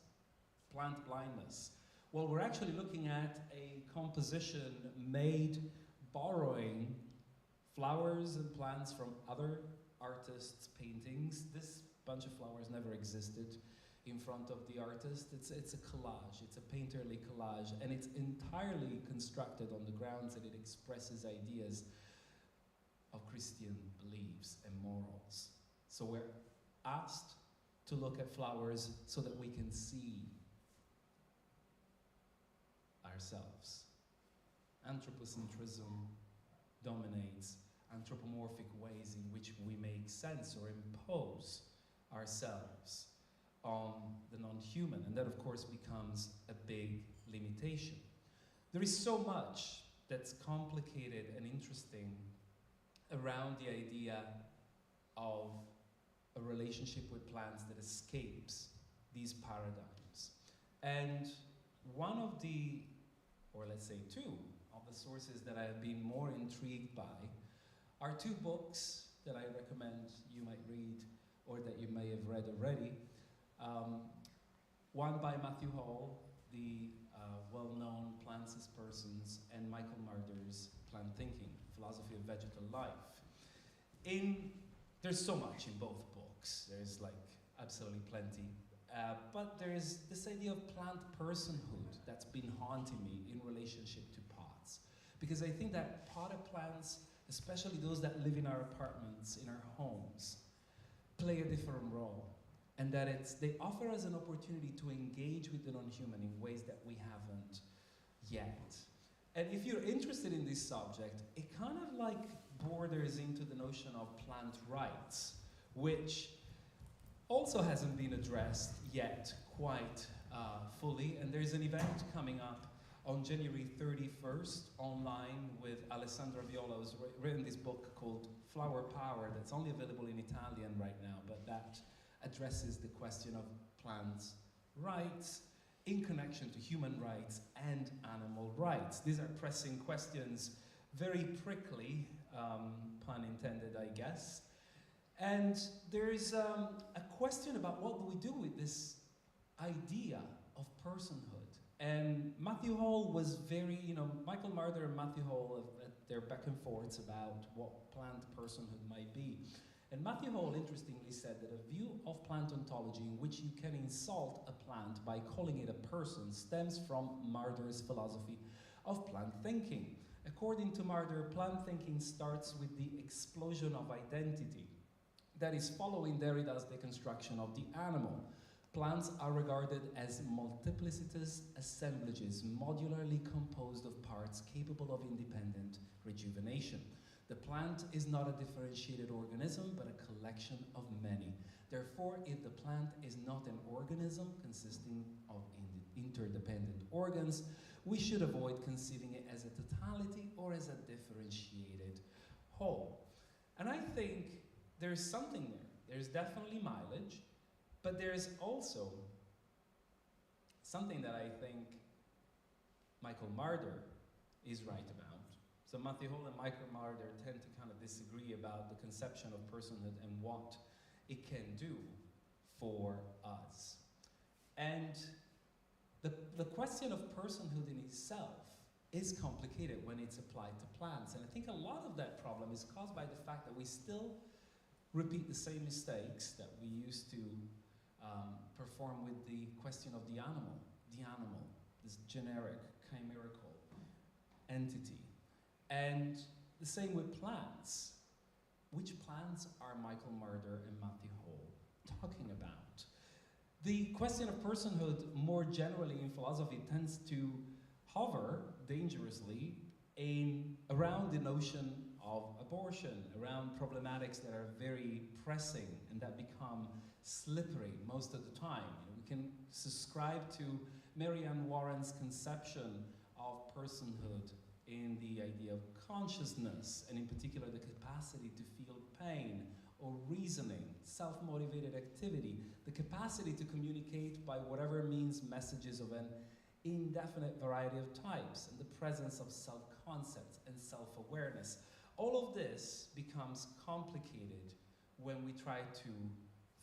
plant blindness? Well, we're actually looking at a composition made borrowing flowers and plants from other artists' paintings. This bunch of flowers never existed in front of the artist. It's a collage, it's a painterly collage, and it's entirely constructed on the grounds that it expresses ideas of Christian beliefs and morals. So we're asked to look at flowers so that we can see ourselves. Anthropocentrism dominates anthropomorphic ways in which we make sense or impose ourselves on the non-human, and that of course becomes a big limitation. There is so much that's complicated and interesting around the idea of a relationship with plants that escapes these paradigms. And one of the, or let's say two, of the sources that I have been more intrigued by are two books that I recommend you might read or that you may have read already. One by Matthew Hall, the well-known Plants as Persons, and Michael Marder's Plant Thinking, Philosophy of Vegetal Life. There's so much in both books. There's like absolutely plenty. But there's this idea of plant personhood that's been haunting me in relationship to pots. Because I think that potted plants, especially those that live in our apartments, in our homes, play a different role. And that they offer us an opportunity to engage with the non-human in ways that we haven't yet. And if you're interested in this subject, it kind of like borders into the notion of plant rights, which also hasn't been addressed yet quite fully. And there's an event coming up on January 31st online with Alessandra Viola, who's written this book called Flower Power that's only available in Italian right now, but that addresses the question of plants' rights in connection to human rights and animal rights. These are pressing questions, very prickly, pun intended, I guess. And there's a question about what do we do with this idea of personhood. And Matthew Hall was very, Michael Marder and Matthew Hall at their back and forths about what plant personhood might be. And Matthew Hall interestingly said that a view of plant ontology in which you can insult a plant by calling it a person stems from Marder's philosophy of plant thinking. According to Marder, plant thinking starts with the explosion of identity that is following Derrida's deconstruction of the animal. Plants are regarded as multiplicitous assemblages, modularly composed of parts capable of independent rejuvenation. The plant is not a differentiated organism, but a collection of many. Therefore, if the plant is not an organism consisting of interdependent organs, we should avoid conceiving it as a totality or as a differentiated whole. And I think there's something there. There's definitely mileage, but there's also something that I think Michael Marder is right about. So Matthew Hall and Michael Marder tend to kind of disagree about the conception of personhood and what it can do for us. And the question of personhood in itself is complicated when it's applied to plants. And I think a lot of that problem is caused by the fact that we still repeat the same mistakes that we used to perform with the question of the animal, this generic, chimerical entity. And the same with plants. Which plants are Michael Marder and Matthew Hall talking about? The question of personhood more generally in philosophy tends to hover dangerously around the notion of abortion, around problematics that are very pressing and that become slippery most of the time. You know, we can subscribe to Marianne Warren's conception of personhood in the idea of consciousness, and in particular the capacity to feel pain or reasoning, self-motivated activity, the capacity to communicate by whatever means messages of an indefinite variety of types, and the presence of self-concepts and self-awareness. All of this becomes complicated when we try to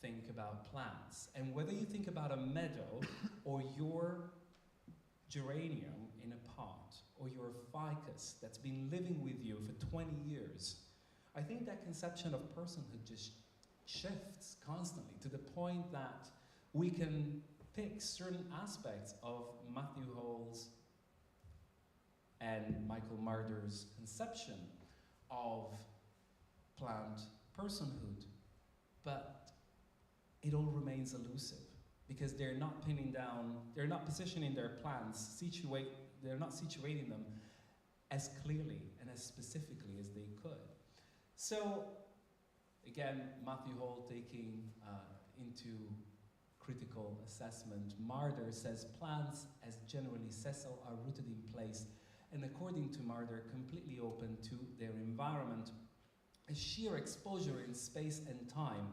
think about plants. And whether you think about a meadow or your geranium in a pot or your ficus that's been living with you for 20 years, I think that conception of personhood just shifts constantly to the point that we can pick certain aspects of Matthew Hall's and Michael Marder's conception of plant personhood, but it all remains elusive because they're not pinning down, they're not positioning their plants, they're not situating them as clearly and as specifically as they could. So, again, Matthew Hall taking into critical assessment, Marder says plants, as generally sessile, are rooted in place and, according to Marder, completely open to their environment, a sheer exposure in space and time.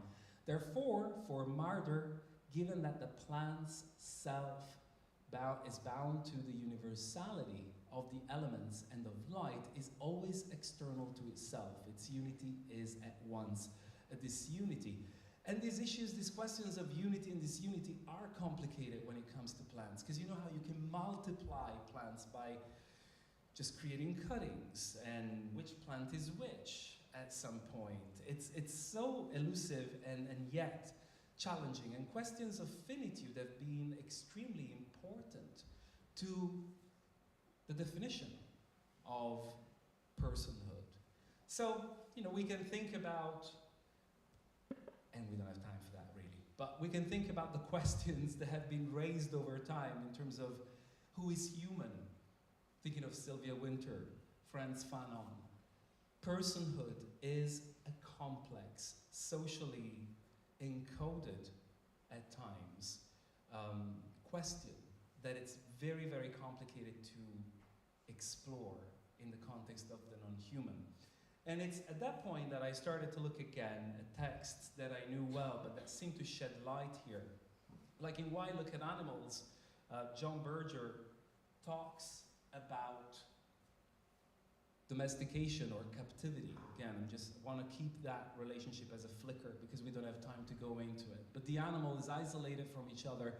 Therefore, for Marder, given that the plant's self is bound to the universality of the elements and of light, is always external to itself. Its unity is at once a disunity. And these issues, these questions of unity and disunity are complicated when it comes to plants, because you know how you can multiply plants by just creating cuttings, and which plant is which at some point. It's so elusive and yet challenging, and questions of finitude have been extremely important to the definition of personhood. So, you know, we can think about, and we don't have time for that really, but we can think about the questions that have been raised over time in terms of who is human, thinking of Sylvia Wynter, Frantz Fanon. Personhood is a complex, socially encoded at times, question that it's very, very complicated to explore in the context of the non-human. And it's at that point that I started to look again at texts that I knew well, but that seemed to shed light here. Like in Why Look at Animals, John Berger talks about domestication or captivity. Again, I just want to keep that relationship as a flicker because we don't have time to go into it. But the animal is isolated from each other.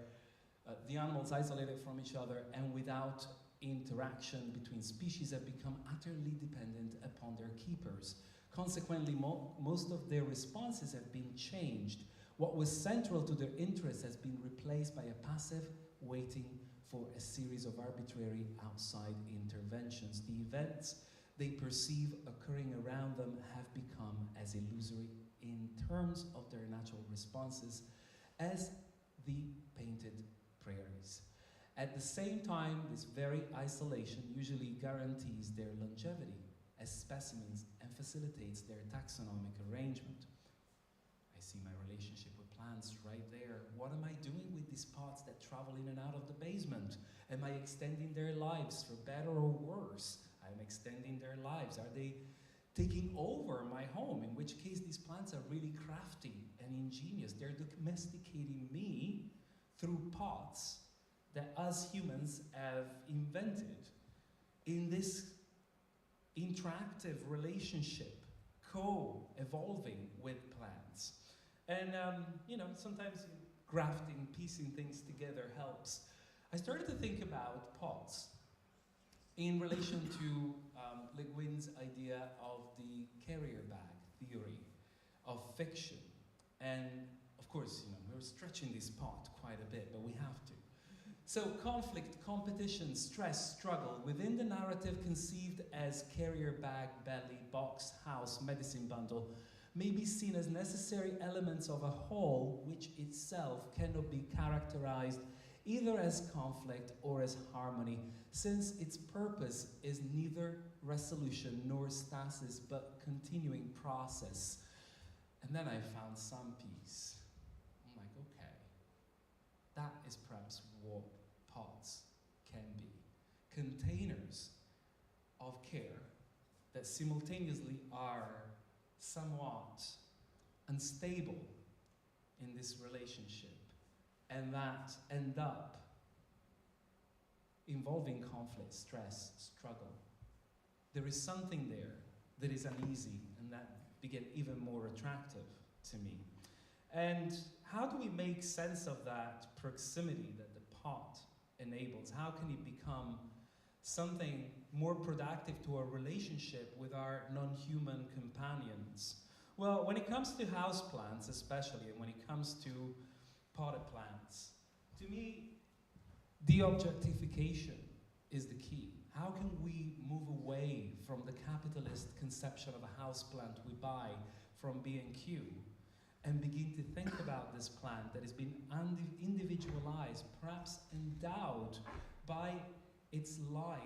And without interaction between species have become utterly dependent upon their keepers. Consequently, most of their responses have been changed. What was central to their interests has been replaced by a passive waiting for a series of arbitrary outside interventions. The events they perceive occurring around them have become as illusory in terms of their natural responses as the painted prairies. At the same time, this very isolation usually guarantees their longevity as specimens and facilitates their taxonomic arrangement. I see my relationship with plants right there. What am I doing with these pots that travel in and out of the basement? Am I extending their lives for better or worse? I'm extending their lives. Are they taking over my home? In which case, these plants are really crafty and ingenious. They're domesticating me through pots that us humans have invented in this interactive relationship, co-evolving with plants. And, you know, sometimes grafting, piecing things together helps. I started to think about pots in relation to Le Guin's idea of the carrier bag theory of fiction. And of course, you know, we're stretching this pot quite a bit, but we have to. So conflict, competition, stress, struggle within the narrative conceived as carrier bag, belly, box, house, medicine bundle may be seen as necessary elements of a whole which itself cannot be characterized either as conflict or as harmony, since its purpose is neither resolution nor stasis, but continuing process. And then I found some peace. I'm like, okay, that is perhaps what pots can be. Containers of care that simultaneously are somewhat unstable in this relationship, and that end up involving conflict, stress, struggle. There is something there that is uneasy, and that became even more attractive to me. And how do we make sense of that proximity that the pot enables? How can it become something more productive to our relationship with our non-human companions? Well, when it comes to houseplants especially, and when it comes to potted plants, to me, de-objectification is the key. How can we move away from the capitalist conception of a houseplant we buy from B&Q and begin to think about this plant that has been individualized, perhaps endowed by its life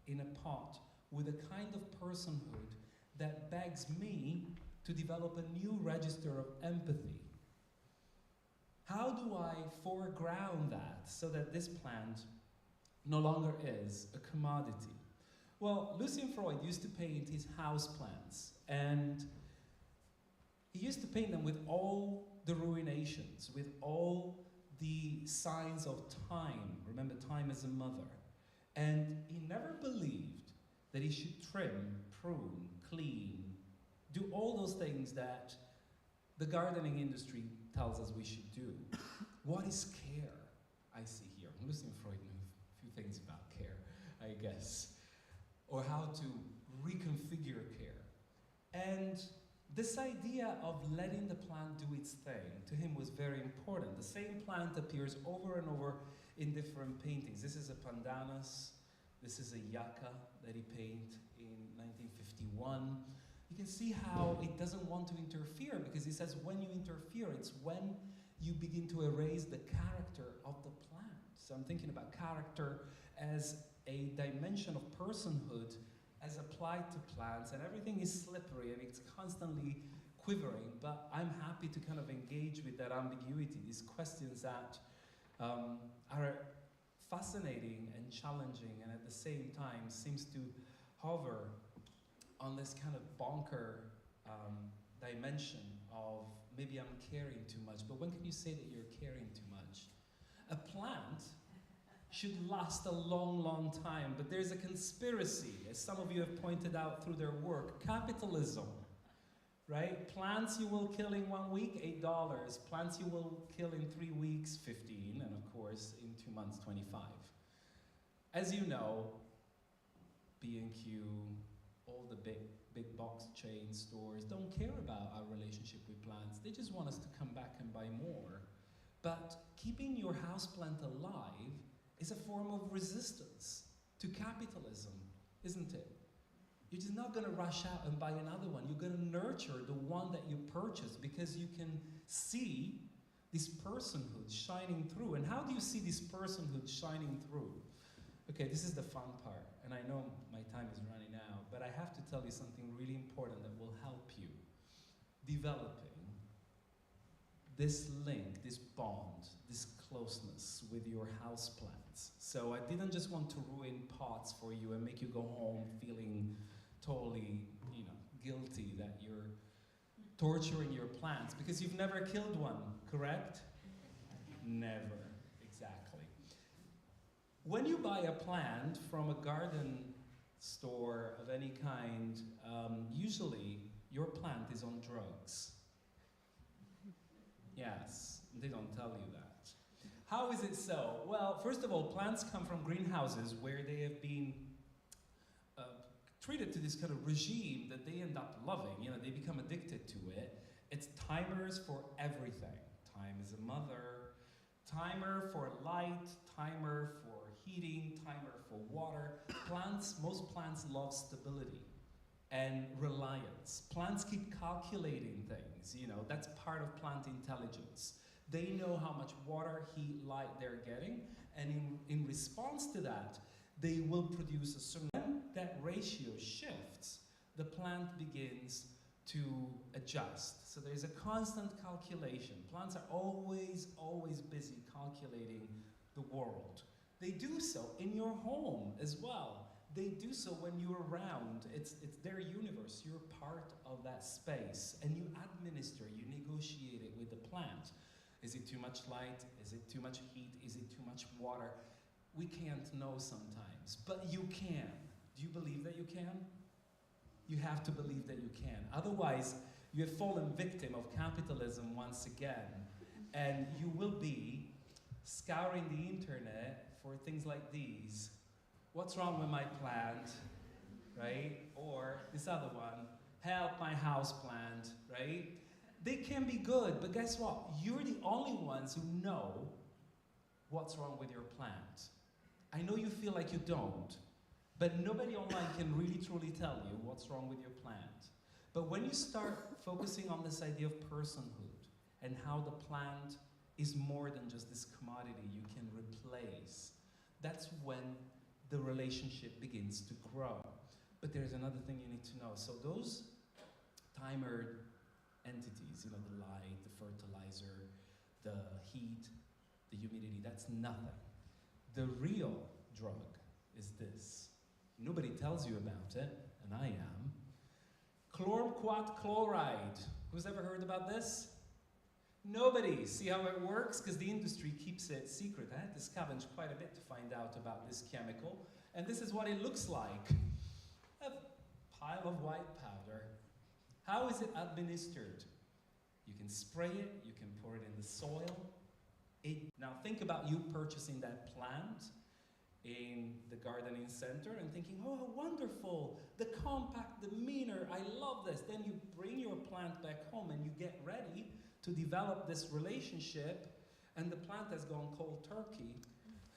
in a pot with a kind of personhood that begs me to develop a new register of empathy? How do I foreground that so that this plant no longer is a commodity? Well, Lucian Freud used to paint his house plants, and he used to paint them with all the ruinations, with all the signs of time. Remember, time is a mother. And he never believed that he should trim, prune, clean, do all those things that the gardening industry tells us we should do. What is care? I see here. Lucian Freud knew a few things about care, I guess, or how to reconfigure care. And this idea of letting the plant do its thing, to him was very important. The same plant appears over and over in different paintings. This is a pandanus, this is a yucca that he painted in 1951. You can see how it doesn't want to interfere, because he says when you interfere, it's when you begin to erase the character of the plant. So I'm thinking about character as a dimension of personhood as applied to plants, and everything is slippery and it's constantly quivering, but I'm happy to kind of engage with that ambiguity, these questions that are fascinating and challenging, and at the same time seems to hover on this kind of bonker dimension of maybe I'm caring too much, but when can you say that you're caring too much? A plant should last a long, long time, but there's a conspiracy, as some of you have pointed out through their work, capitalism, right? Plants you will kill in 1 week, $8. Plants you will kill in 3 weeks, 15, and of course, in 2 months, 25. As you know, B&Q, all the big box chain stores don't care about our relationship with plants. They just want us to come back and buy more. But keeping your houseplant alive is a form of resistance to capitalism, isn't it? You're just not going to rush out and buy another one. You're going to nurture the one that you purchased because you can see this personhood shining through. And how do you see this personhood shining through? Okay, this is the fun part, and I know my time is running out, but I have to tell you something really important that will help you developing this link, this bond, this closeness with your houseplants. So I didn't just want to ruin pots for you and make you go home feeling totally, guilty that you're torturing your plants, because you've never killed one, correct? Never, exactly. When you buy a plant from a garden store of any kind, usually your plant is on drugs. Yes, they don't tell you that. How is it so? Well, first of all, plants come from greenhouses where they have been treated to this kind of regime that they end up loving. They become addicted to it. It's timers for everything. Time is a mother. Timer for light, timer for heating, timer for water. Most plants love stability and reliance. Plants keep calculating things, that's part of plant intelligence. They know how much water, heat, light they're getting, and in response to that, they will produce a certain. When that ratio shifts, the plant begins to adjust. So there's a constant calculation. Plants are always, always busy calculating the world. They do so in your home as well. They do so when you're around. It's their universe. You're part of that space. And you administer, you negotiate it with the plant. Is it too much light? Is it too much heat? Is it too much water? We can't know sometimes, but you can. Do you believe that you can? You have to believe that you can. Otherwise, you have fallen victim of capitalism once again, and you will be scouring the internet for things like these. What's wrong with my plant, right? Or this other one, help my house plant, right? They can be good, but guess what? You're the only ones who know what's wrong with your plant. I know you feel like you don't, but nobody online can really truly tell you what's wrong with your plant. But when you start focusing on this idea of personhood and how the plant is more than just this commodity you can replace, that's when the relationship begins to grow. But there's another thing you need to know. So those timered entities, the light, the fertilizer, the heat, the humidity, that's nothing. The real drug is this. Nobody tells you about it, and I am. Chlorquat chloride. Who's ever heard about this? Nobody. See how it works? Because the industry keeps it secret. I had to scavenge quite a bit to find out about this chemical. And this is what it looks like. A pile of white powder. How is it administered? You can spray it, you can pour it in the soil. Now think about you purchasing that plant in the gardening center and thinking, oh, wonderful, the compact demeanor, I love this. Then you bring your plant back home and you get ready to develop this relationship, and the plant has gone cold turkey.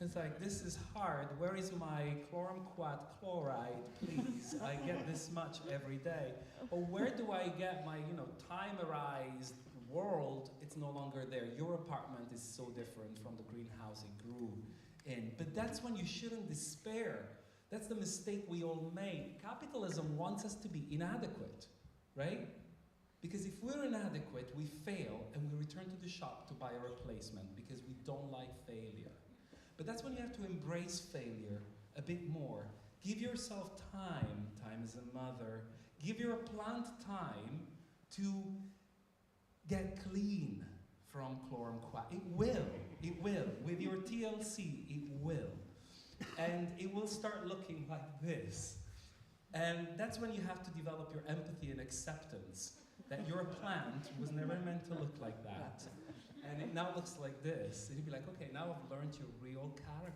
It's like, this is hard. Where is my chlorquat chloride, please? I get this much every day. Or where do I get my, timerized world? It's no longer there. Your apartment is so different from the greenhouse it grew in. But that's when you shouldn't despair. That's the mistake we all make. Capitalism wants us to be inadequate, right? Because if we're inadequate, we fail and we return to the shop to buy a replacement because we don't like failure. But that's when you have to embrace failure a bit more. Give yourself time. Time is a mother. Give your plant time to get clean from chlorquat. It will. It will. With your TLC, it will. And it will start looking like this. And that's when you have to develop your empathy and acceptance that your plant was never meant to look like that. And it now looks like this. And you'd be like, okay, now I've learned your real character.